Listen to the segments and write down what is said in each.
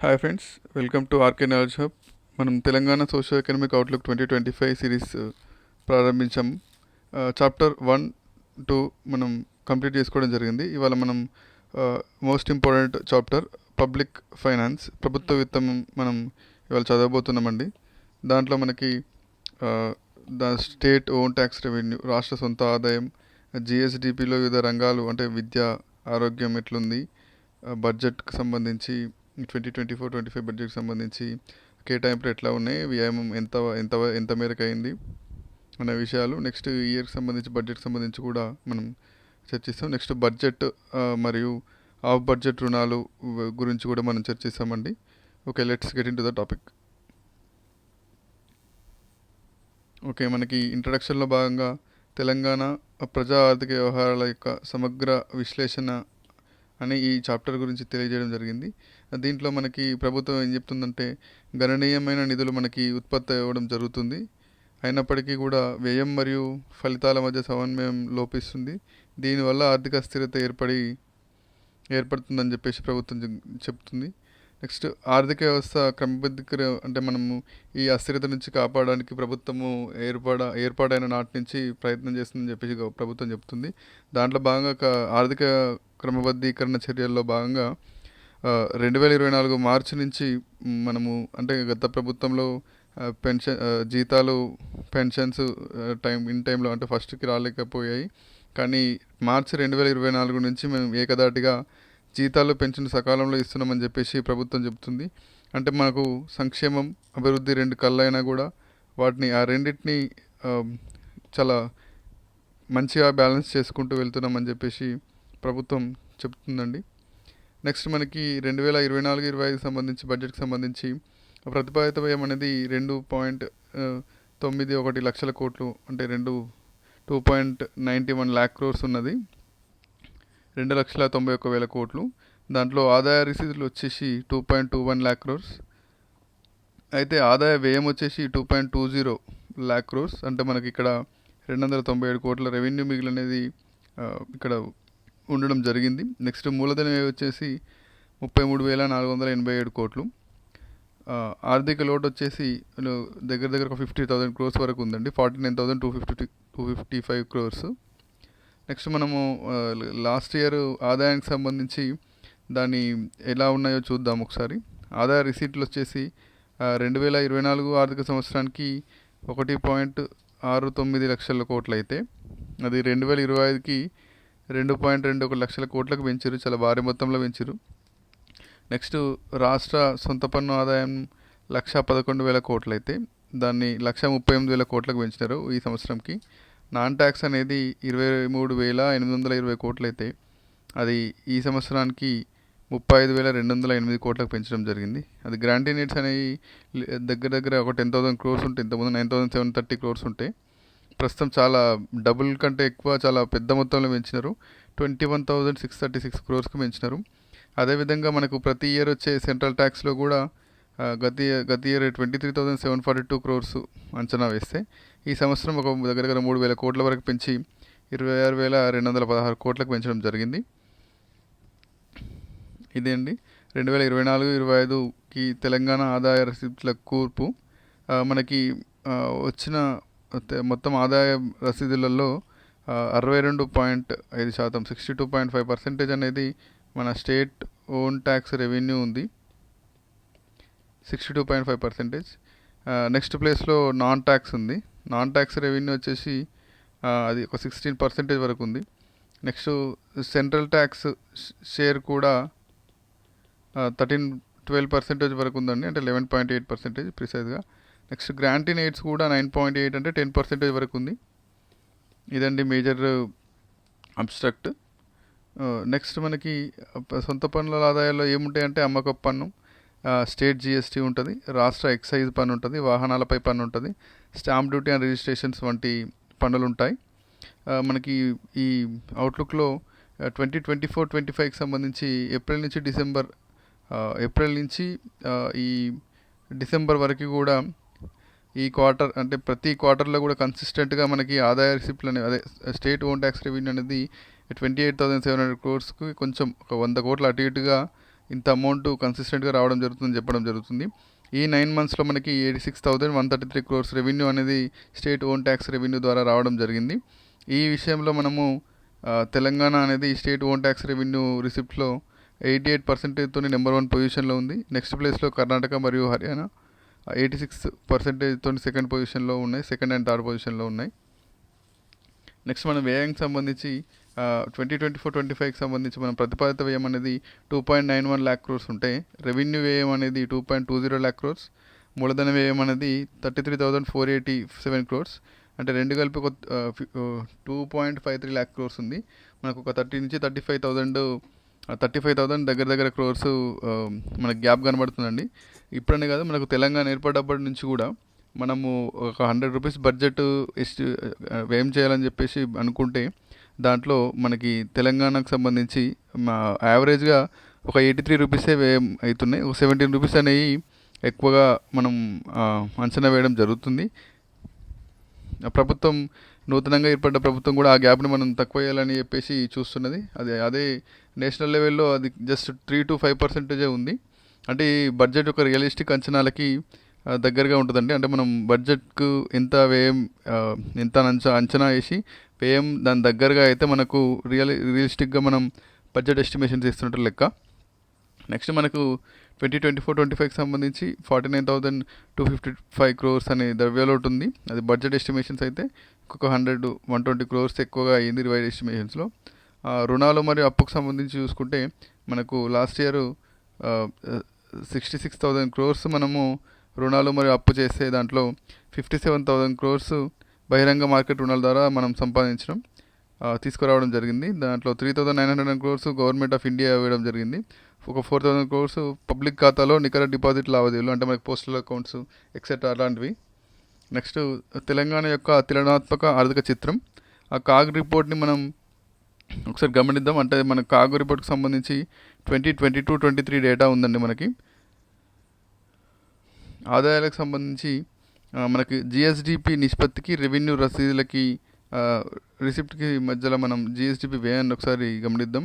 Hi friends, welcome to RK knowledge hub. మనం Telangana socio economic outlook 2025 series ప్రారంభించాము. Chapter 1, 2 మనం complete చేసుకోవడం జరిగింది. ఇవాళ మనం most important chapter public finance, ప్రభుత్వ విత్తం మనం ఇవాళ చదవబోతున్నామండి. దాంట్లో మనకి స్టేట్ ఓన్ ట్యాక్స్ రెవెన్యూ, రాష్ట్ర సొంత ఆదాయం, జిఎస్డిపిలో వివిధ రంగాలు అంటే విద్య, ఆరోగ్యం ఎట్లుంది, బడ్జెట్కి సంబంధించి 2024-25 బడ్జెట్కి సంబంధించి కేటాయింపులు ఎట్లా ఉన్నాయి, వ్యయం ఎంత ఎంత ఎంత మేరకు అయింది అనే విషయాలు నెక్స్ట్ ఇయర్కి సంబంధించి బడ్జెట్కి సంబంధించి కూడా మనం చర్చిస్తాం. నెక్స్ట్ బడ్జెట్ మరియు ఆఫ్ బడ్జెట్ రుణాలు గురించి కూడా మనం చర్చిస్తామండి. Okay, let's get into the topic. Okay, మనకి ఇంట్రడక్షన్లో భాగంగా తెలంగాణ ప్రజా ఆర్థిక వ్యవహారాల యొక్క సమగ్ర విశ్లేషణ అని ఈ చాప్టర్ గురించి తెలియజేయడం జరిగింది. దీంట్లో మనకి ప్రభుత్వం ఏం చెప్తుందంటే, గణనీయమైన నిధులు మనకి ఉత్పత్తి అవ్వడం జరుగుతుంది, అయినప్పటికీ కూడా వ్యయం మరియు ఫలితాల మధ్య సమన్వయం లోపిస్తుంది. దీనివల్ల ఆర్థిక అస్థిరత ఏర్పడుతుందని చెప్పేసి ప్రభుత్వం చెప్తుంది. నెక్స్ట్ ఆర్థిక వ్యవస్థ క్రమబద్ధీకర అంటే మనము ఈ అస్థిరత నుంచి కాపాడడానికి ప్రభుత్వము ఏర్పాడైన నాటి నుంచి ప్రయత్నం చేస్తుందని చెప్పేసి ప్రభుత్వం చెప్తుంది. దాంట్లో భాగంగా ఆర్థిక క్రమబద్ధీకరణ చర్యల్లో భాగంగా 2024 మార్చి నుంచి మనము అంటే గత ప్రభుత్వంలో జీతాలు పెన్షన్స్ ఇన్ టైంలో అంటే ఫస్ట్కి రాలేకపోయాయి. కానీ మార్చి 2024 నుంచి మేము ఏకదాటిగా జీతాలు పెన్షన్ సకాలంలో ఇస్తున్నామని చెప్పేసి ప్రభుత్వం చెప్తుంది. అంటే మనకు సంక్షేమం, అభివృద్ధి రెండు కళ్ళైనా కూడా వాటిని ఆ రెండింటిని చాలా మంచిగా బ్యాలెన్స్ చేసుకుంటూ వెళ్తున్నామని చెప్పేసి ప్రభుత్వం చెప్తుందండి. నెక్స్ట్ మనకి 2024-25 సంబంధించి బడ్జెట్కి సంబంధించి ప్రతిపాదిత వ్యయం అనేది 2.91 లక్షల కోట్లు అంటే 2.91 lakh crores ఉన్నది, 2,91,000 కోట్లు. దాంట్లో ఆదాయ రిసీదులు వచ్చేసి 2.21 lakh crores, అయితే ఆదాయ వ్యయం వచ్చేసి 2.20 lakh crores. అంటే మనకి ఇక్కడ 297 కోట్ల రెవెన్యూ మిగిలి అనేది ఇక్కడ ఉండడం జరిగింది. నెక్స్ట్ మూలధన వ్యయం వచ్చేసి 33,487 కోట్లు. ఆర్థిక లోటు వచ్చేసి దగ్గర ఒక 50,000 crores వరకు ఉందండి, 49,255 crores. నెక్స్ట్ మనము లాస్ట్ ఇయర్ ఆదాయానికి సంబంధించి దాన్ని ఎలా ఉన్నాయో చూద్దాం ఒకసారి. ఆదాయ రిసీట్లు వచ్చేసి 2024 ఆర్థిక సంవత్సరానికి 1.69 లక్షల కోట్లు అయితే అది 2025కి 2.21 లక్షల కోట్లకు పెంచారు, చాలా భారీ మొత్తంలో పెంచారు. నెక్స్ట్ రాష్ట్ర సొంత పన్ను ఆదాయం 1,11,000 కోట్లు అయితే దాన్ని 1,38,000 కోట్లకు పెంచినారు ఈ సంవత్సరంకి. నాన్ ట్యాక్స్ అనేది 23,820 కోట్లు అయితే అది ఈ సంవత్సరానికి 35,208 కోట్లకు పెంచడం జరిగింది. అది గ్రాంటీ నీడ్స్ అనేవి దగ్గర ఒక 10,000 crores ఉంటే ఇంతకుముందు 9,730 crores ఉంటాయి, ప్రస్తుతం చాలా డబుల్ కంటే ఎక్కువ చాలా పెద్ద మొత్తంలో పెంచినారు, 21,636 crores పెంచినారు. అదేవిధంగా మనకు ప్రతి ఇయర్ వచ్చే సెంట్రల్ ట్యాక్స్లో కూడా గత ఇయర్ 23,742 crores అంచనా వేస్తే ఈ సంవత్సరం ఒక దగ్గర 3,000 కోట్ల వరకు పెంచి 26,216 కోట్లకు పెంచడం జరిగింది. ఇదే అండి 2024-25కి తెలంగాణ ఆదాయ రసీదుల కూర్పు. మనకి వచ్చిన మొత్తం ఆదాయ రసీదులలో 62.5%, 62.5% అనేది మన స్టేట్ ఓన్ ట్యాక్స్ రెవెన్యూ ఉంది, 62.5%. నెక్స్ట్ ప్లేస్లో నాన్ ట్యాక్స్ ఉంది, నాన్ ట్యాక్స్ రెవెన్యూ వచ్చేసి అది ఒక 16% వరకు ఉంది. నెక్స్ట్ సెంట్రల్ ట్యాక్స్ షేర్ కూడా 12% వరకు ఉందండి, అంటే 11.8% ప్రిసైజ్గా. నెక్స్ట్ గ్రాంటీ ఎయిడ్స్ కూడా 9.8 అంటే 10% వరకు ఉంది. ఇదండి మేజర్ అబ్స్ట్రక్ట్. నెక్స్ట్ మనకి సొంత పన్నుల ఆదాయాల్లో ఏముంటాయంటే అమ్మకపు పన్ను, స్టేట్ జిఎస్టీ ఉంటుంది, రాష్ట్ర ఎక్సైజ్ పన్ను ఉంటుంది, వాహనాలపై పన్ను ఉంటుంది, స్టాంప్ డ్యూటీ అండ్ రిజిస్ట్రేషన్స్ వంటి పన్నులు ఉంటాయి. మనకి ఈ అవుట్లుక్లో 2024-25కి సంబంధించి ఏప్రిల్ నుంచి ఈ డిసెంబర్ వరకు కూడా ఈ క్వార్టర్ అంటే ప్రతి క్వార్టర్లో కూడా కన్సిస్టెంట్గా మనకి ఆదాయ రిసిప్ట్లు అనేవి అదే స్టేట్ ఓన్ ట్యాక్స్ రెవెన్యూ అనేది 28,700 crores కొంచెం ఒక 100 కోట్లు అటు ఇటుగా ఇంత అమౌంట్ కన్సిస్టెంట్గా రావడం జరుగుతుందని చెప్పడం జరుగుతుంది. ఈ 9 మంత్స్లో మనకి 86,133 crores రెవెన్యూ అనేది స్టేట్ ఓన్ ట్యాక్స్ రెవెన్యూ ద్వారా రావడం జరిగింది. ఈ విషయంలో మనము తెలంగాణ అనేది స్టేట్ ఓన్ ట్యాక్స్ రెవెన్యూ రిసిప్ట్లో 88%తో నెంబర్ 1 పొజిషన్లో ఉంది. నెక్స్ట్ ప్లేస్లో కర్ణాటక మరియు హర్యానా 86%తో సెకండ్ పొజిషన్లో ఉన్నాయి. సెకండ్ అండ్ థర్డ్ పొజిషన్లో ఉన్నాయి. నెక్స్ట్ మనం వ్యయానికి సంబంధించి 2024-25కి సంబంధించి మనం ప్రతిపాదిత వ్యయం అనేది 2.91 lakh crores ఉంటే రెవెన్యూ వ్యయం అనేది 2.20 lakh crores, మూలధన వ్యయం అనేది 33,487 crores, అంటే రెండు కలిపి ఒక 2.53 lakh crores ఉంది. మనకు ఒక 30 నుంచి 35,000 దగ్గర క్రోర్స్ మనకు గ్యాప్ కనబడుతుందండి. ఇప్పుడనే కాదు, మనకు తెలంగాణ ఏర్పడ్డప్పటి నుంచి కూడా మనము ఒక 100 రూపీస్ బడ్జెట్ వ్యయం చేయాలని చెప్పేసి అనుకుంటే దాంట్లో మనకి తెలంగాణకు సంబంధించి యావరేజ్గా ఒక 83 రూపీసే వ్యయం అవుతున్నాయి. ఒక 17 రూపీస్ అనేవి ఎక్కువగా మనం అంచనా వేయడం జరుగుతుంది. ప్రభుత్వం నూతనంగా ఏర్పడ్డ ప్రభుత్వం కూడా ఆ గ్యాప్ని మనం తక్కువ చేయాలని చెప్పేసి చూస్తున్నది. అదే నేషనల్ లెవెల్లో అది జస్ట్ 3 to 5% ఉంది. అంటే ఈ బడ్జెట్ ఒక రియలిస్టిక్ అంచనాలకి దగ్గరగా ఉంటుందండి. అంటే మనం బడ్జెట్కు ఎంత వ్యయం ఎంత అంచనా వేసి వ్యయం దాని దగ్గరగా అయితే మనకు రియలిస్టిక్గా మనం బడ్జెట్ ఎస్టిమేషన్స్ ఇస్తున్నట్టు లెక్క. నెక్స్ట్ మనకు 2024-25కి సంబంధించి 49,255 crores అనే ద్రవ్యలోటు ఉంది. అది బడ్జెట్ ఎస్టిమేషన్స్ అయితే ఇంకొక 120 crores ఎక్కువగా అయింది రివైజ్ ఎస్టిమేషన్స్లో. రుణాలు మరియు అప్పుకు సంబంధించి చూసుకుంటే మనకు లాస్ట్ ఇయర్ 66,000 crores మనము రుణాలు మరియు అప్పు చేస్తే దాంట్లో 57,000 crores బహిరంగ మార్కెట్ రుణాల ద్వారా మనం తీసుకురావడం జరిగింది. దాంట్లో 3,900 crores గవర్నమెంట్ ఆఫ్ ఇండియా ఇవ్వడం జరిగింది. ఒక 4,000 crores పబ్లిక్ ఖాతాలో నికర డిపాజిట్ లావాదేవీలు, అంటే మనకి పోస్టల్ అకౌంట్స్ ఎక్సెట్రా అలాంటివి. నెక్స్ట్ తెలంగాణ యొక్క తులనాత్మక ఆర్థిక చిత్రం, ఆ కాగ్ రిపోర్ట్ని మనం ఒకసారి గమనిద్దాం. అంటే మన కాగ్ రిపోర్ట్కి సంబంధించి 2022-23 డేటా ఉందండి. మనకి ఆదాయాలకు సంబంధించి మనకి జిఎస్డిపి నిష్పత్తికి రెవెన్యూ రసీదులకి రిసిప్ట్కి మధ్యలో మనం జిఎస్డిపి వ్యయాన్ని ఒకసారి గమనిద్దాం.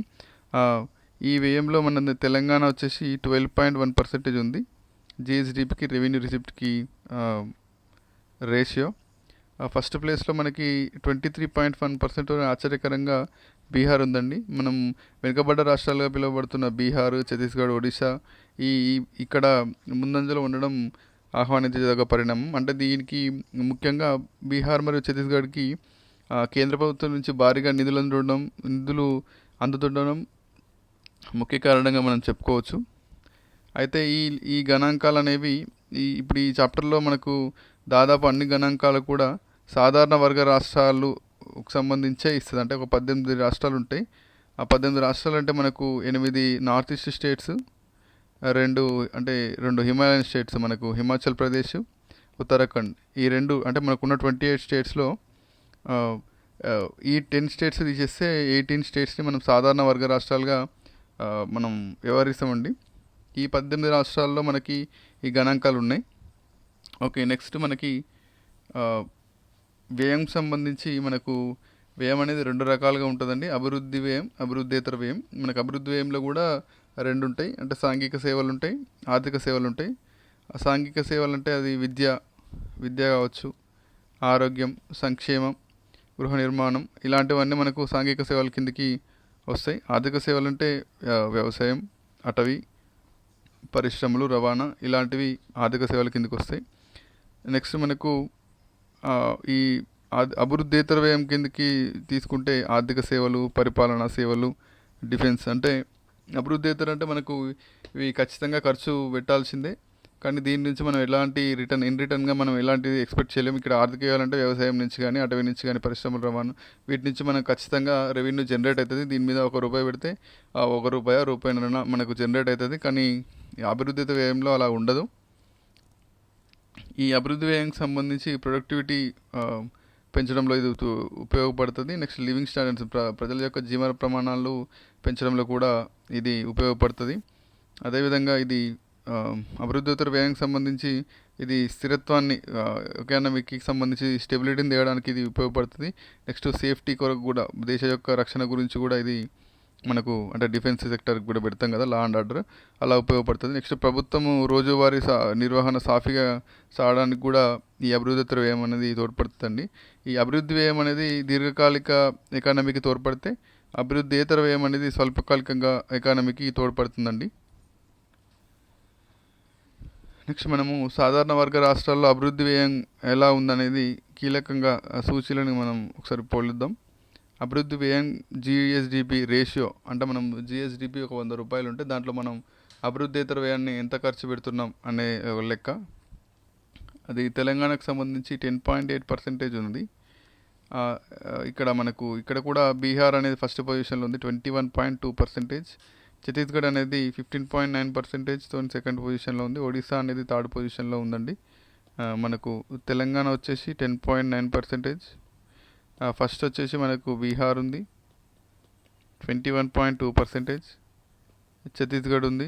ఈ వ్యయంలో మన తెలంగాణ వచ్చేసి 12.1% ఉంది. జిఎస్డిపికి రెవెన్యూ రిసిప్ట్కి రేషియో. ఫస్ట్ ప్లేస్లో మనకి 23.1% ఆశ్చర్యకరంగా బీహార్ ఉందండి. మనం వెనుకబడ్డ రాష్ట్రాలుగా పిలువబడుతున్న బీహార్, ఛత్తీస్గఢ్, ఒడిశా ఇక్కడ ముందంజలో ఉండడం ఆహ్వానించదగ్గ పరిణామం. అంటే దీనికి ముఖ్యంగా బీహార్ మరియు ఛత్తీస్గఢ్కి కేంద్ర ప్రభుత్వం నుంచి భారీగా నిధులు అందుతుండడం ముఖ్య కారణంగా మనం చెప్పుకోవచ్చు. అయితే ఈ గణాంకాలు అనేవి ఇప్పుడు ఈ చాప్టర్లో మనకు దాదాపు అన్ని గణాంకాలు కూడా సాధారణ వర్గ రాష్ట్రాలకు సంబంధించే ఇస్తుంది. అంటే ఒక 18 రాష్ట్రాలు ఉంటాయి. ఆ 18 రాష్ట్రాలు అంటే మనకు 8 north east states, 2 Himalayan states, మనకు హిమాచల్ ప్రదేశ్, ఉత్తరాఖండ్. ఈ రెండు అంటే మనకున్న 28 స్టేట్స్లో ఈ 10 స్టేట్స్ తీసేస్తే 18 స్టేట్స్ని మనం సాధారణ వర్గ రాష్ట్రాలుగా మనం వ్యవహరిస్తామండి. ఈ 18 రాష్ట్రాల్లో మనకి ఈ గణాంకాలు ఉన్నాయి. ఓకే, నెక్స్ట్ మనకి వ్యయం సంబంధించి మనకు వ్యయం అనేది 2 రకాలుగా ఉంటుందండి. అభివృద్ధి వ్యయం, అభివృద్ధేతర వ్యయం. మనకు అభివృద్ధి వ్యయంలో కూడా 2 ఉంటాయి. అంటే సాంఘిక సేవలు ఉంటాయి, ఆర్థిక సేవలు ఉంటాయి. సాంఘిక సేవలు అంటే అది విద్య కావచ్చు, ఆరోగ్యం, సంక్షేమం, గృహ నిర్మాణం, ఇలాంటివన్నీ మనకు సాంఘిక సేవల కిందకి వస్తాయి. ఆర్థిక సేవలు అంటే వ్యవసాయం, అటవీ, పరిశ్రమలు, రవాణా, ఇలాంటివి ఆర్థిక సేవల కిందకి వస్తాయి. నెక్స్ట్ మనకు ఈ అభివృద్ధేతర వ్యయం కిందకి తీసుకుంటే ఆర్థిక సేవలు, పరిపాలనా సేవలు, డిఫెన్స్. అంటే అభివృద్ధేతర అంటే మనకు ఇవి ఖచ్చితంగా ఖర్చు పెట్టాల్సిందే, కానీ దీని నుంచి మనం ఎలాంటి రిటర్న్గా మనం ఎలాంటిది ఎక్స్పెక్ట్ చేయలేము. ఇక్కడ ఆర్థిక వ్యయాలంటే వ్యవసాయం నుంచి కానీ, అటవీ నుంచి కానీ, పరిశ్రమల రవాణా, వీటి నుంచి మనం ఖచ్చితంగా రెవెన్యూ జనరేట్ అవుతుంది. దీని మీద ₹1 పెడితే ₹1 మనకు జనరేట్ అవుతుంది. కానీ అభివృద్ధి వ్యయంలో అలా ఉండదు. ఈ అభివృద్ధి వ్యయానికి సంబంధించి ప్రొడక్టివిటీ పెంచడంలో ఇది ఉపయోగపడుతుంది. నెక్స్ట్ లివింగ్ స్టాండర్డ్స్, ప్రజల యొక్క జీవన ప్రమాణాలు పెంచడంలో కూడా ఇది ఉపయోగపడుతుంది. అదేవిధంగా ఇది అభివృద్ధితర వ్యయానికి సంబంధించి ఇది స్థిరత్వాన్ని, ఎకానమీకి సంబంధించి స్టెబిలిటీని తేయడానికి ఇది ఉపయోగపడుతుంది. నెక్స్ట్ సేఫ్టీ కొరకు కూడా, దేశ యొక్క రక్షణ గురించి కూడా ఇది మనకు అంటే డిఫెన్స్ సెక్టర్కి కూడా పెడతాం కదా లా అండ్ ఆర్డర్, అలా ఉపయోగపడుతుంది. నెక్స్ట్ ప్రభుత్వము రోజువారీ నిర్వహణ సాఫీగా సాగడానికి కూడా ఈ అభివృద్ధి వ్యయం అనేది తోడ్పడుతుందండి. ఈ అభివృద్ధి వ్యయం అనేది దీర్ఘకాలిక ఎకానమీకి తోడ్పడితే అభివృద్ధేతర వ్యయం అనేది స్వల్పకాలికంగా ఎకానమీకి తోడ్పడుతుందండి. నెక్స్ట్ మనము సాధారణ వర్గ రాష్ట్రాల్లో అభివృద్ధి వ్యయం ఎలా ఉందనేది కీలకంగా సూచీలను మనం ఒకసారి పోలిద్దాం. అభివృద్ధి వ్యయం జిఎస్డిపి రేషియో అంటే మనం జిఎస్డిపి ఒక 100 రూపాయలు ఉంటే దాంట్లో మనం అభివృద్ధేతర వ్యయాన్ని ఎంత ఖర్చు పెడుతున్నాం అనే ఒక లెక్క. అది తెలంగాణకు సంబంధించి 10.8% ఉంది. ఇక్కడ కూడా బీహార్ అనేది ఫస్ట్ పొజిషన్లో ఉంది 21.2%. ఛత్తీస్గఢ్ అనేది 15.9%తో సెకండ్ పొజిషన్లో ఉంది. ఒడిశా అనేది థర్డ్ పొజిషన్లో ఉందండి. మనకు తెలంగాణ వచ్చేసి 10.9%. ఫస్ట్ వచ్చేసి మనకు బీహార్ ఉంది 21.2%. ఛత్తీస్గఢ్ ఉంది,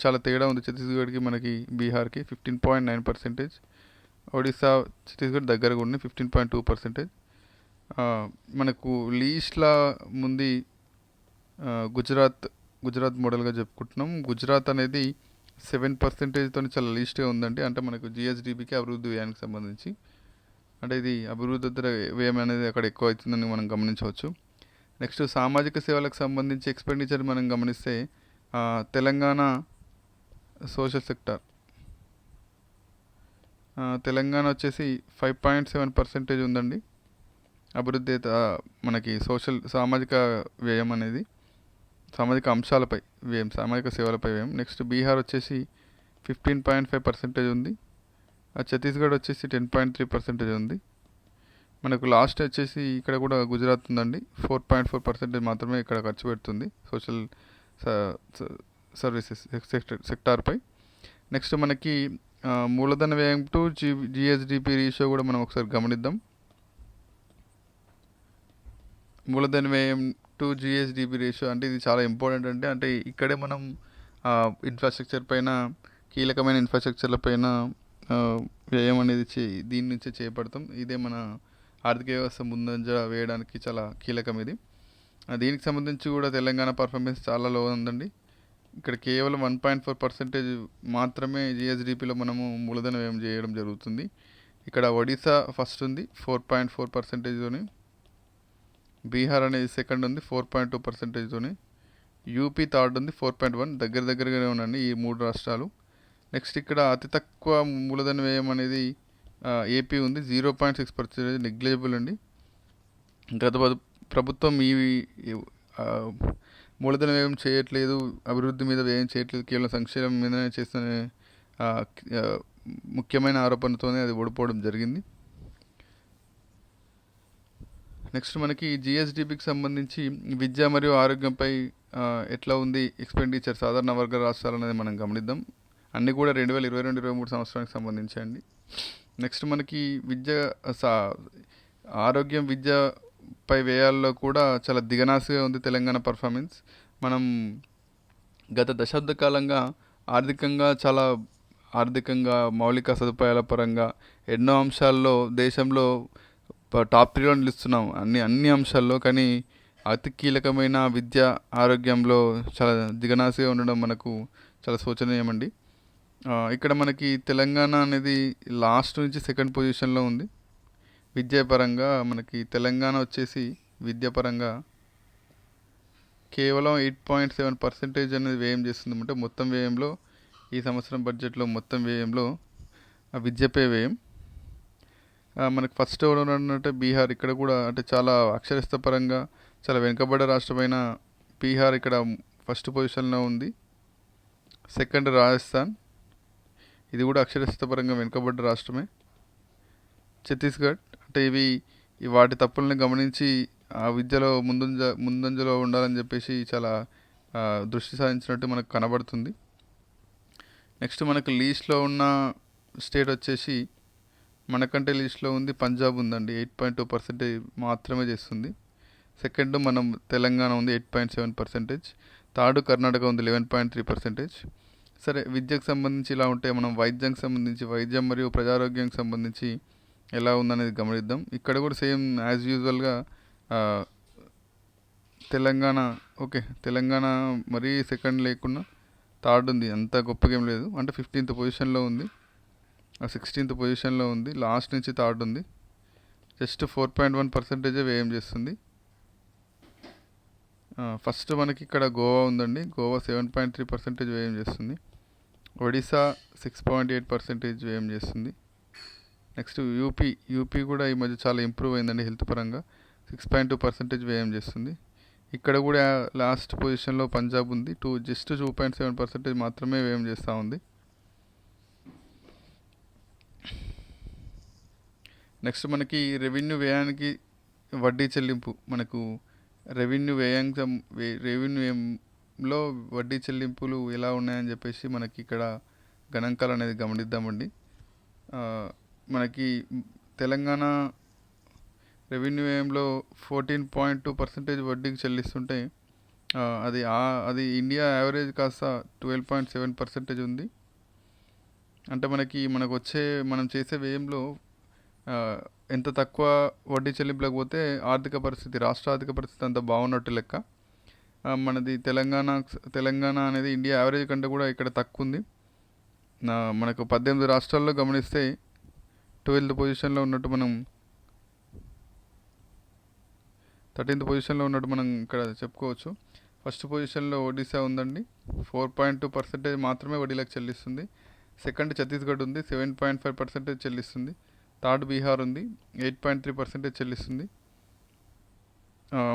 చాలా తేడా ఉంది ఛత్తీస్గఢ్కి మనకి బీహార్కి 15.9%. ఒడిశా ఛత్తీస్గఢ్ దగ్గరగా ఉంది 15.2%. మనకు లీస్ట్లా ముందు గుజరాత్ మోడల్గా చెప్పుకుంటున్నాం. గుజరాత్ అనేది 7%తో చాలా లీస్ట్గా ఉందండి. అంటే మనకు జిఎస్డిపికి అభివృద్ధి వ్యయానికి సంబంధించి అంటే ఇది అభివృద్ధి వ్యయం అనేది అక్కడ ఎక్కువ అవుతుందని మనం గమనించవచ్చు. నెక్స్ట్ సామాజిక సేవలకు సంబంధించి ఎక్స్పెండిచర్ మనం గమనిస్తే తెలంగాణ సోషల్ సెక్టార్ తెలంగాణ వచ్చేసి 5.7% ఉందండి అభివృద్ధి మనకి సామాజిక వ్యయం అనేది సామాజిక అంశాలపై వ్యయం, సామాజిక సేవలపై వ్యయం. నెక్స్ట్ బీహార్ వచ్చేసి 15.5% ఉంది. ఛత్తీస్గఢ్ వచ్చేసి 10.3% ఉంది. మనకు లాస్ట్ వచ్చేసి ఇక్కడ కూడా గుజరాత్ ఉందండి 4.4% మాత్రమే ఇక్కడ ఖర్చు పెడుతుంది సోషల్ సర్వీసెస్ సెక్టార్పై. నెక్స్ట్ మనకి మూలధన వ్యయం టు జిఎస్డిపి రేషియో కూడా మనం ఒకసారి గమనిద్దాం. మూలధన వ్యయం టు జిఎస్డిపి రేషియో అంటే ఇది చాలా ఇంపార్టెంట్ అంటే ఇక్కడే మనం ఇన్ఫ్రాస్ట్రక్చర్ పైన కీలకమైన ఇన్ఫ్రాస్ట్రక్చర్ల పైన వ్యయం అనేది దీని నుంచే చేపడతాం. ఇదే మన ఆర్థిక వ్యవస్థ ముందంజ వేయడానికి చాలా కీలకం ఇది. దీనికి సంబంధించి కూడా తెలంగాణ పర్ఫార్మెన్స్ చాలా లో ఉందండి. ఇక్కడ కేవలం 1.4% మాత్రమే జిఎస్డిపిలో మనము మూలధన వ్యయం చేయడం జరుగుతుంది. ఇక్కడ ఒడిశా ఫస్ట్ ఉంది 4.4%తోని, బీహార్ అనేది సెకండ్ ఉంది 4.2%తోని, యూపీ థర్డ్ ఉంది 4.1. దగ్గరగానే ఉండండి ఈ 3 రాష్ట్రాలు. నెక్స్ట్ ఇక్కడ అతి తక్కువ మూలధన వ్యయం అనేది ఏపీ ఉంది 0.6%, నెగ్లిజిబుల్ అండి. గత ప్రభుత్వం ఈ మూలధన వ్యయం చేయట్లేదు, అభివృద్ధి మీద వ్యయం చేయట్లేదు, కేవలం సంక్షేమం మీదనే చేస్తున్న ముఖ్యమైన ఆరోపణతోనే అది ఓడిపోవడం జరిగింది. నెక్స్ట్ మనకి జిఎస్డిపికి సంబంధించి విద్య మరియు ఆరోగ్యంపై ఎట్లా ఉంది ఎక్స్పెండిచర్ సాధారణ వర్గ రాష్ట్రాలు అనేది మనం గమనిద్దాం. అన్నీ కూడా 2022-23 సంవత్సరానికి సంబంధించి అండి. నెక్స్ట్ మనకి ఆరోగ్యం విద్యపై వ్యయాల్లో కూడా చాలా దిగనాసిగా ఉంది తెలంగాణ పర్ఫార్మెన్స్. మనం గత దశాబ్ద కాలంగా ఆర్థికంగా మౌలిక సదుపాయాల పరంగా ఎన్నో అంశాల్లో దేశంలో టాప్ 3లో నిలుస్తున్నాం అన్ని అంశాల్లో. కానీ అతి కీలకమైన విద్య ఆరోగ్యంలో చాలా దిగనాసిగా ఉండడం మనకు చాలా శోచనీయమండి. ఇక్కడ మనకి తెలంగాణ అనేది లాస్ట్ నుంచి సెకండ్ పొజిషన్లో ఉంది విద్యాపరంగా. మనకి తెలంగాణ వచ్చేసి విద్యాపరంగా కేవలం 8.7% అనేది వ్యయం చేస్తుంది. అంటే మొత్తం వ్యయంలో ఈ సంవత్సరం బడ్జెట్లో మొత్తం వ్యయంలో విద్యపై వ్యయం. మనకు ఫస్ట్ అంటే బీహార్. ఇక్కడ కూడా అంటే చాలా అక్షరాస్యత పరంగా చాలా వెనుకబడ్డ రాష్ట్రమైన బీహార్ ఇక్కడ ఫస్ట్ పొజిషన్లో ఉంది. సెకండ్ రాజస్థాన్, ఇది కూడా అక్షరాస్యత పరంగా వెనుకబడ్డ రాష్ట్రమే. ఛత్తీస్గఢ్ అంటే ఇవి వాటి తప్పులను గమనించి ఆ విద్యలో ముందంజలో ఉండాలని చెప్పేసి చాలా దృష్టి సాధించినట్టు మనకు కనబడుతుంది. నెక్స్ట్ మనకు లీస్ట్లో ఉన్న స్టేట్ వచ్చేసి మనకంటే లీస్ట్లో ఉంది పంజాబ్ ఉందండి 8.2% మాత్రమే చేస్తుంది. సెకండ్ మనం తెలంగాణ ఉంది 8.7%. థర్డ్ కర్ణాటక ఉంది 11.3%. సరే, విద్యకు సంబంధించి ఇలా ఉంటే మనం వైద్యం మరియు ప్రజారోగ్యానికి సంబంధించి ఎలా ఉందనేది గమనిద్దాం. ఇక్కడ కూడా సేమ్ యాజ్ యూజువల్గా తెలంగాణ ఓకే. తెలంగాణ మరీ సెకండ్ లేకున్నా థర్డ్ ఉంది. అంత గొప్పగా ఏం లేదు. అంటే 15th పొజిషన్‌లో ఉంది. 16th పొజిషన్‌లో ఉంది. లాస్ట్ నుంచి థర్డ్ ఉంది. జస్ట్ 4.1% వ్యయం చేస్తుంది. ఫస్ట్ మనకి ఇక్కడ గోవా ఉందండి. గోవా 7.3% వ్యయం చేస్తుంది. ఒడిశా 6.8% వ్యయం చేస్తుంది. నెక్స్ట్ యూపీ కూడా ఈ మధ్య చాలా ఇంప్రూవ్ అయిందండి హెల్త్ పరంగా. 6.2% వ్యయం చేస్తుంది. ఇక్కడ కూడా లాస్ట్ పొజిషన్లో పంజాబ్ ఉంది. జస్ట్ 2.7% మాత్రమే వ్యయం చేస్తూ ఉంది. నెక్స్ట్ మనకి రెవెన్యూ వ్యయానికి వడ్డీ చెల్లింపు, మనకు రెవెన్యూ వ్యయంలో వడ్డీ చెల్లింపులు ఎలా ఉన్నాయని చెప్పేసి మనకి ఇక్కడ గణాంకాలు అనేది గమనిద్దామండి. మనకి తెలంగాణ రెవెన్యూ వ్యయంలో 14.2% వడ్డీకి చెల్లిస్తుంటే అది ఇండియా యావరేజ్ కాస్త 12.7% ఉంది. అంటే మనం చేసే వ్యయంలో ఎంత తక్కువ వడ్డీ చెల్లింపులకు పోతే రాష్ట్ర ఆర్థిక పరిస్థితి అంత బాగున్నట్టు లెక్క. మనది తెలంగాణ అనేది ఇండియా యావరేజ్ కంటే కూడా ఇక్కడ తక్కువ ఉంది. మనకు 18 రాష్ట్రాల్లో గమనిస్తే 12th పొజిషన్లో ఉన్నట్టు మనం 13th పొజిషన్లో ఉన్నట్టు మనం ఇక్కడ చెప్పుకోవచ్చు. ఫస్ట్ పొజిషన్లో ఒడిశా ఉందండి. 4.2% మాత్రమే వడ్డీలకు చెల్లిస్తుంది. సెకండ్ ఛత్తీస్గఢ్ ఉంది, 7.5% చెల్లిస్తుంది. థర్డ్ బీహార్ ఉంది, 8.3% చెల్లిస్తుంది.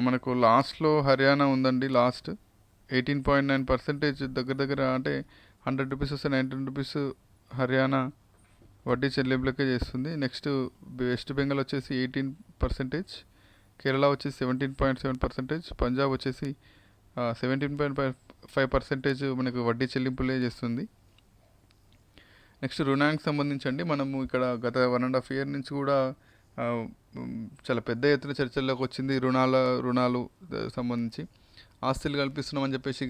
మనకు లాస్ట్లో హర్యానా ఉందండి. లాస్ట్ 18.9% దగ్గర అంటే 100 రూపీస్ వస్తే 19 రూపీస్ హర్యానా వడ్డీ చెల్లింపులకే చేస్తుంది. నెక్స్ట్ వెస్ట్ బెంగాల్ వచ్చేసి 18%, కేరళ వచ్చేసి 17.7%, పంజాబ్ వచ్చేసి 17.5% మనకు వడ్డీ చెల్లింపులే చేస్తుంది. నెక్స్ట్ రుణానికి సంబంధించండి, మనము ఇక్కడ గత 1.5 year నుంచి కూడా చాలా పెద్ద ఎత్తున చర్చల్లోకి వచ్చింది రుణాలు సంబంధించి. ఆస్తులు కల్పిస్తున్నామని చెప్పేసి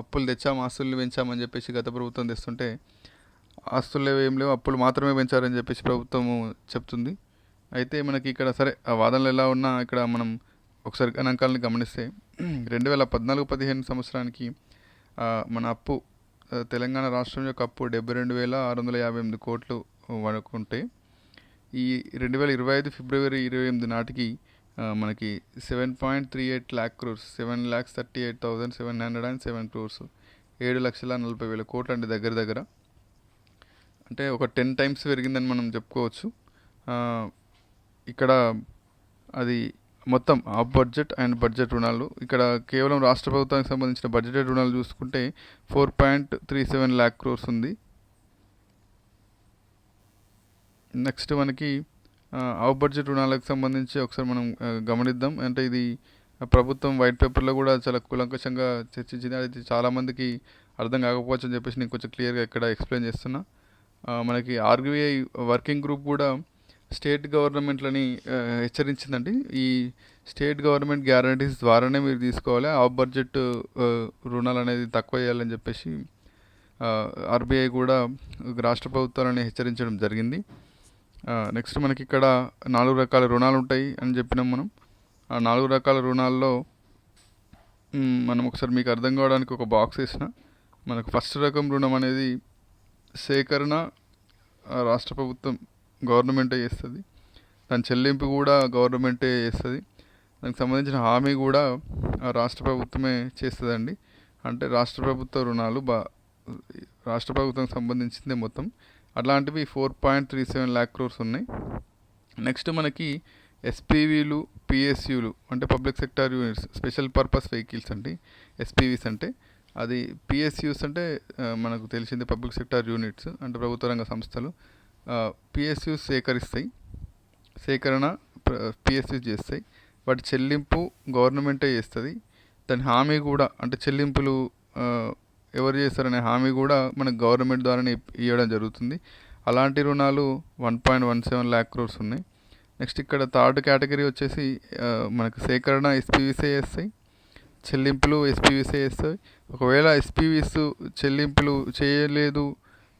అప్పులు తెచ్చాము, ఆస్తులు పెంచామని చెప్పేసి గత ప్రభుత్వం తెస్తుంటే ఆస్తులు ఏం లేవు, అప్పులు మాత్రమే పెంచారని చెప్పేసి ప్రభుత్వము చెప్తుంది. అయితే మనకి ఇక్కడ సరే ఆ వాదనలు ఎలా ఉన్నా ఇక్కడ మనం ఒకసారి గణాంకాలను గమనిస్తే 2014-15 సంవత్సరానికి మన అప్పు, తెలంగాణ రాష్ట్రం యొక్క అప్పు 72,658 కోట్లు వరకు ఉంటే ఈ 2025 ఫిబ్రవరి 28 నాటికి మనకి 7.38 lakh crores, 7,38,707 crores, 7,40,000 కోట్లు అండి దగ్గర. అంటే ఒక 10 times పెరిగిందని మనం చెప్పుకోవచ్చు. ఇక్కడ అది మొత్తం ఆఫ్ బడ్జెట్ అండ్ బడ్జెట్ రుణాలు, ఇక్కడ కేవలం రాష్ట్ర ప్రభుత్వానికి సంబంధించిన బడ్జెటెడ్ రుణాలు చూసుకుంటే 4.37 lakh crores ఉంది. నెక్స్ట్ మనకి ఆఫ్ బడ్జెట్ రుణాలకు సంబంధించి ఒకసారి మనం గమనిద్దాం. అంటే ఇది ప్రభుత్వం వైట్ పేపర్లో కూడా చాలా కూలంకషంగా చర్చించింది. అది చాలామందికి అర్థం కాకపోవచ్చు అని చెప్పేసి నేను కొంచెం క్లియర్గా ఇక్కడ ఎక్స్ప్లెయిన్ చేస్తున్నా. మనకి ఆర్బీఐ వర్కింగ్ గ్రూప్ కూడా స్టేట్ గవర్నమెంట్లని హెచ్చరించిందండి. ఈ స్టేట్ గవర్నమెంట్ గ్యారంటీస్ ద్వారానే మీరు తీసుకోవాలి, ఆఫ్ బడ్జెట్ రుణాలు అనేది తక్కువ చేయాలని చెప్పేసి ఆర్బీఐ కూడా రాష్ట్ర ప్రభుత్వాలని హెచ్చరించడం జరిగింది. నెక్స్ట్ మనకి ఇక్కడ 4 రకాల రుణాలు ఉంటాయి అని చెప్పినాం మనం. ఆ 4 రకాల రుణాల్లో మనం ఒకసారి మీకు అర్థం కావడానికి ఒక బాక్స్ వేసిన. మనకు ఫస్ట్ రకం రుణం అనేది సేకరణ రాష్ట్ర ప్రభుత్వం గవర్నమెంటే చేస్తుంది, దాని చెల్లింపు కూడా గవర్నమెంటే చేస్తుంది, దానికి సంబంధించిన హామీ కూడా రాష్ట్ర ప్రభుత్వమే చేస్తుందండి. అంటే రాష్ట్ర ప్రభుత్వ రుణాలు రాష్ట్ర ప్రభుత్వానికి సంబంధించిందే మొత్తం. అట్లాంటివి 4.37 lakh crores ఉన్నాయి. నెక్స్ట్ మనకి ఎస్పీవీలు, పిఎస్యూలు అంటే public sector units, special purpose vehicles అండి. ఎస్పీవీస్ అంటే అది, పిఎస్యూస్ అంటే మనకు తెలిసింది పబ్లిక్ సెక్టార్ యూనిట్స్ అంటే ప్రభుత్వ రంగ సంస్థలు. పిఎస్యూస్ సేకరణ పిఎస్యూస్ చేస్తాయి, వాటి చెల్లింపు గవర్నమెంటే చేస్తుంది. దాని హామీ కూడా అంటే చెల్లింపులు ఎవరు చేస్తారనే హామీ కూడా మనకు గవర్నమెంట్ ద్వారానే ఇవ్వడం జరుగుతుంది. అలాంటి రుణాలు 1.17 lakh crores ఉన్నాయి. నెక్స్ట్ ఇక్కడ థర్డ్ కేటగిరీ వచ్చేసి మనకు సేకరణ ఎస్పీవీసే చేస్తాయి, చెల్లింపులు ఎస్పీవీసే చేస్తాయి. ఒకవేళ ఎస్పీవీస్ చెల్లింపులు చేయలేదు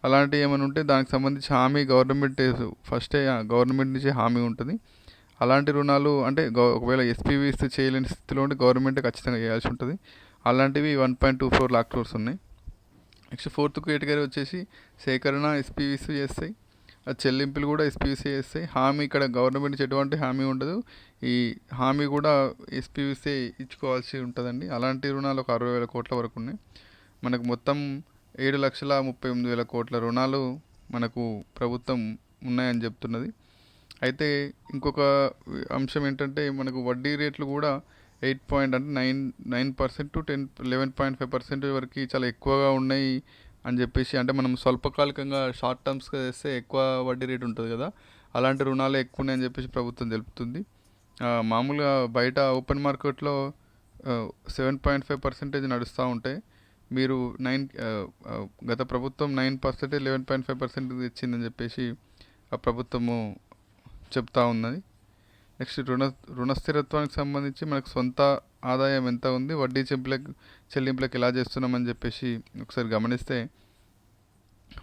అలాంటివి ఏమైనా ఉంటే దానికి సంబంధించి హామీ గవర్నమెంట్ ఫస్టే గవర్నమెంట్ నుంచి హామీ ఉంటుంది. అలాంటి రుణాలు అంటే ఒకవేళ ఎస్పీవీస్ చేయలేని స్థితిలో ఉంటే గవర్నమెంట్ ఖచ్చితంగా చేయాల్సి ఉంటుంది. అలాంటివి 1.24 lakh crores ఉన్నాయి. నెక్స్ట్ ఫోర్త్ కేటగిరీ వచ్చేసి సేకరణ ఎస్పీవీస్ చేస్తాయి, ఆ చెల్లింపులు కూడా ఎస్పీవీసీ చేస్తాయి. హామీ ఇక్కడ గవర్నమెంట్ నుంచి ఎటువంటి హామీ ఉండదు, ఈ హామీ కూడా ఎస్పీవీసీ ఇచ్చుకోవాల్సి ఉంటుందండి. అలాంటి రుణాలు ఒక 60,000 కోట్ల వరకు ఉన్నాయి. మనకు మొత్తం 7,38,000 కోట్ల రుణాలు మనకు ప్రభుత్వం ఉన్నాయని చెప్తున్నది. అయితే ఇంకొక అంశం ఏంటంటే మనకు వడ్డీ రేట్లు కూడా 8.9% టు 11.5% వరకు చాలా ఎక్కువగా ఉన్నాయి అని చెప్పేసి, అంటే మనం స్వల్పకాలికంగా షార్ట్ టర్మ్స్గా చేస్తే ఎక్కువ వడ్డీ రేటు ఉంటుంది కదా, అలాంటి రుణాలు ఎక్కువ ఉన్నాయని చెప్పేసి ప్రభుత్వం తెలుపుతుంది. మామూలుగా బయట ఓపెన్ మార్కెట్లో 7.5% నడుస్తూ ఉంటాయి. మీరు గత ప్రభుత్వం 9%, 11.5% ఇచ్చిందని చెప్పేసి ఆ ప్రభుత్వము చెప్తా ఉన్నది. నెక్స్ట్ రుణ స్థిరత్వానికి సంబంధించి మనకు సొంత ఆదాయం ఎంత ఉంది, వడ్డీ చెల్లింపులకు ఎలా చేస్తున్నామని చెప్పేసి ఒకసారి గమనిస్తే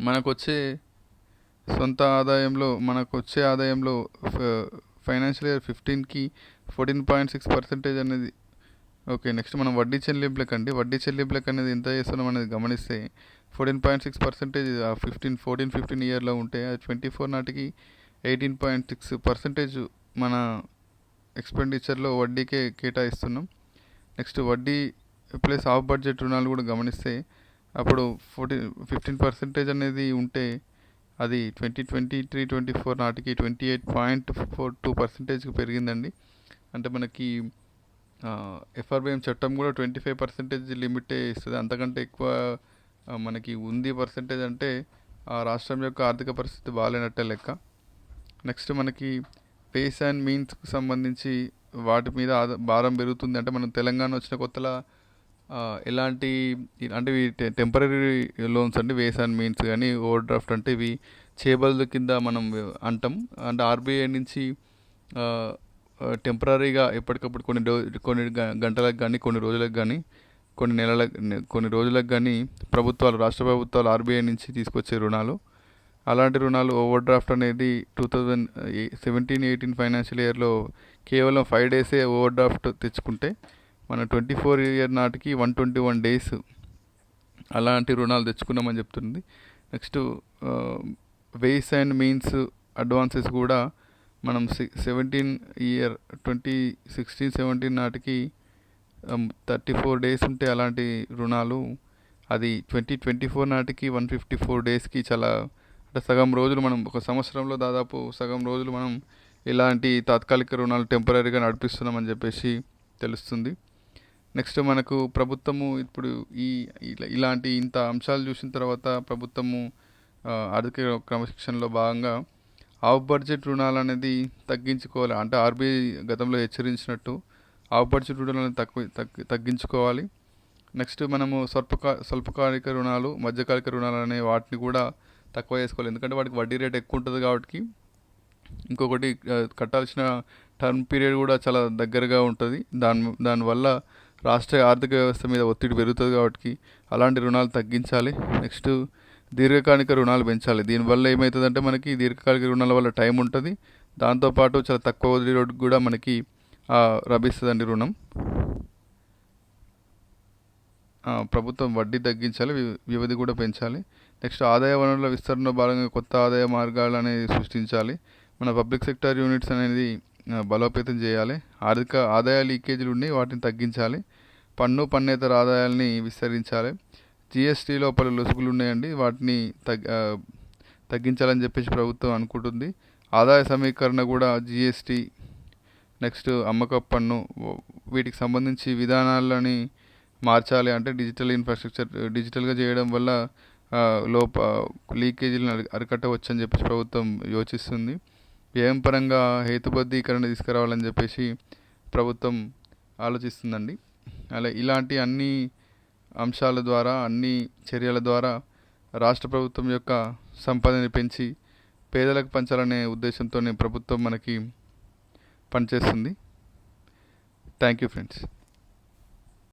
మనకు వచ్చే ఆదాయంలో ఫైనాన్షియల్ ఇయర్ 15కి 14.6% అనేది ఓకే. నెక్స్ట్ మనం వడ్డీ చెల్లింపులకు అనేది ఎంత చేస్తున్నాం అనేది గమనిస్తే 14.6% 15 ఇయర్లో ఉంటే అది 24 నాటికి 18.6% మన ఎక్స్పెండిచర్లో వడ్డీకే కేటాయిస్తున్నాం. నెక్స్ట్ వడ్డీ ప్లస్ ఆఫ్ బడ్జెట్ రుణాలు కూడా గమనిస్తే అప్పుడు 15% అనేది ఉంటే అది 2023-24 నాటికి 28.42%కి పెరిగిందండి. అంటే మనకి ఎఫ్ఆర్బిఎం చట్టం కూడా 25% లిమిటే ఇస్తుంది, అంతకంటే ఎక్కువ మనకి ఉంది పర్సంటేజ్ అంటే ఆ రాష్ట్రం యొక్క ఆర్థిక పరిస్థితి బాగాలేనట్టే లెక్క. నెక్స్ట్ మనకి వేస్ అండ్ మీన్స్కి సంబంధించి వాటి మీద భారం పెరుగుతుంది. అంటే మనం తెలంగాణ వచ్చిన కొత్తలో ఎలాంటి అంటే ఇవి టెంపరీ లోన్స్ అండి, వేస్ అండ్ మీన్స్ కానీ ఓవర్ డ్రాఫ్ట్ అంటే ఇవి చేబదుల కింద మనం అంటాం. అంటే ఆర్బీఐ నుంచి టెంపరీగా ఎప్పటికప్పుడు కొన్ని గంటలకు కానీ కొన్ని రోజులకు కానీ కొన్ని రోజులకు కానీ రాష్ట్ర ప్రభుత్వాలు ఆర్బీఐ నుంచి తీసుకొచ్చే రుణాలు, అలాంటి రుణాలు ఓవర్ డ్రాఫ్ట్ అనేది 2017-18 ఫైనాన్షియల్ ఇయర్లో కేవలం 5 డేసే ఓవర్ డ్రాఫ్ట్ తెచ్చుకుంటే మన 24 ఇయర్ నాటికి 121 డేస్ అలాంటి రుణాలు తెచ్చుకున్నామని చెప్తుంది. Next ways and means advances కూడా మనం 2016-17 నాటికి 34 డేస్ ఉంటే అలాంటి రుణాలు అది 2024 నాటికి 154 డేస్కి చాలా అంటే సగం రోజులు మనం ఒక సంవత్సరంలో దాదాపు సగం రోజులు మనం ఇలాంటి తాత్కాలిక రుణాలు టెంపరీగా నడిపిస్తున్నామని చెప్పేసి తెలుస్తుంది. నెక్స్ట్ మనకు ప్రభుత్వము ఇప్పుడు ఇలాంటి ఇంత అంశాలు చూసిన తర్వాత ప్రభుత్వము ఆర్థిక క్రమశిక్షణలో భాగంగా ఆఫ్ బడ్జెట్ రుణాలు అనేది తగ్గించుకోవాలి. అంటే ఆర్బీఐ గతంలో హెచ్చరించినట్టు ఆఫ్ బడ్జెట్ రుణాలను తగ్గించుకోవాలి. నెక్స్ట్ మనము స్వల్పకాలిక రుణాలు, మధ్యకాలిక రుణాలు అనే వాటిని కూడా తక్కువ చేసుకోవాలి. ఎందుకంటే వాటికి వడ్డీ రేట్ ఎక్కువ ఉంటుంది కాబట్టి, ఇంకొకటి కట్టాల్సిన టర్మ్ పీరియడ్ కూడా చాలా దగ్గరగా ఉంటుంది. దానివల్ల రాష్ట్ర ఆర్థిక వ్యవస్థ మీద ఒత్తిడి పెరుగుతుంది కాబట్టి అలాంటి రుణాలు తగ్గించాలి. నెక్స్ట్ దీర్ఘకాలిక రుణాలు పెంచాలి. దీనివల్ల ఏమవుతుందంటే మనకి దీర్ఘకాలిక రుణాల వల్ల టైం ఉంటుంది, దాంతోపాటు చాలా తక్కువ వడ్డీ రేటు కూడా మనకి లభిస్తుందండి రుణం. ప్రభుత్వం వడ్డీ తగ్గించాలి, వ్యవధి కూడా పెంచాలి. నెక్స్ట్ ఆదాయ వనరుల విస్తరణలో భాగంగా కొత్త ఆదాయ మార్గాలు అనేది సృష్టించాలి. మన పబ్లిక్ సెక్టర్ యూనిట్స్ అనేది బలోపేతం చేయాలి. ఆదాయ లీకేజీలు ఉండి వాటిని తగ్గించాలి. పన్నేతర ఆదాయాల్ని విస్తరించాలి. జిఎస్టీలో పలు లొసుగులు ఉన్నాయండి, వాటిని తగ్గించాలని చెప్పేసి ప్రభుత్వం అనుకుంటుంది. ఆదాయ సమీకరణ కూడా జిఎస్టీ, నెక్స్ట్ అమ్మకపు పన్ను, వీటికి సంబంధించి విధానాలని మార్చాలి. అంటే డిజిటల్ ఇన్ఫ్రాస్ట్రక్చర్ డిజిటల్గా చేయడం వల్ల లీకేజీలను అరికట్టవచ్చు అని చెప్పేసి ప్రభుత్వం యోచిస్తుంది. వ్యయం పరంగా హేతుబద్ధీకరణ తీసుకురావాలని చెప్పేసి ప్రభుత్వం ఆలోచిస్తుందండి. ఇలాంటి అన్ని అంశాల ద్వారా, అన్ని చర్యల ద్వారా రాష్ట్ర ప్రభుత్వం యొక్క సంపదని పెంచి పేదలకు పంచాలనే ఉద్దేశంతోనే ప్రభుత్వం మనకి పనిచేస్తుంది. Thank you friends.